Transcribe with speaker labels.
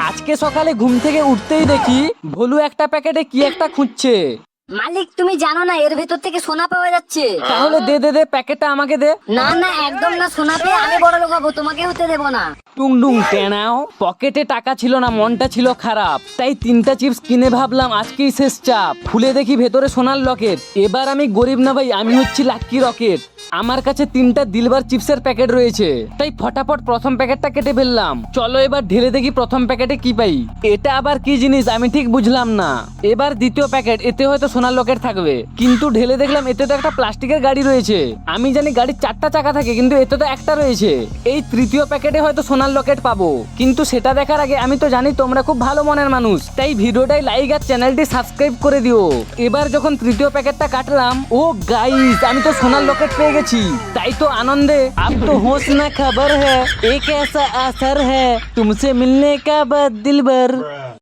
Speaker 1: আজকে সকালে ঘুম থেকে উঠতেই দেখি ভোলু একটা প্যাকেটে কি একটা খুঁজছে।
Speaker 2: মালিক তুমি জানো না এর ভেতর থেকে সোনা পাওয়া যাচ্ছে।
Speaker 1: তাহলে দে দে দে প্যাকেটটা আমাকে দে।
Speaker 2: না না একদম না, সোনা পেয়ে আমি বড় লোক হবো, তোমাকে হতে দেবো না।
Speaker 1: টুংডুং টেনাও, পকেটে টাকা ছিল না, মনটা ছিল খারাপ, তাই 3টা চিপস কিনে ভাবলাম আজকেই শেষ চাপ। খুলে দেখি ভেতরে সোনার লকেট। এবার আমি গরিব না ভাই, আমি হচ্ছি লাক্কি রকেট। আমার কাছে 3টা দিলবার চিপসের প্যাকেট রয়েছে, তাই ফটাফট প্রথম প্যাকেটটা কেটে ফেললাম। চলো এবার ঢেলে দেখি প্রথম প্যাকেটে কি পাই। এটা আবার কি জিনিস আমি ঠিক বুঝলাম না। এবার দ্বিতীয় প্যাকেট, এতে হয়তো সোনার লকেট থাকবে, কিন্তু ঢেলে দেখলাম এতে তো একটা প্লাস্টিকের গাড়ি রয়েছে। আমি জানি গাড়ির 4টা চাকা থাকে, কিন্তু এতে তো একটা রয়েছে। এই তৃতীয় প্যাকেটে হয়তো সোনার লকেট পাবো, কিন্তু সেটা দেখার আগে আমি তো জানি তোমরা খুব ভালো মনের মানুষ, তাই ভিডিওটাই লাইক আর চ্যানেলটি সাবস্ক্রাইব করে দিও। এবার যখন তৃতীয় প্যাকেটটা কাটলাম, ও গাইস আমি তো সোনার লকেট পেয়ে গেছি। তাই তো আনন্দে আব তো হোশ না খবর হ্যায়, এক ऐसा असर है तुमसे मिलने का बाद दिल भर।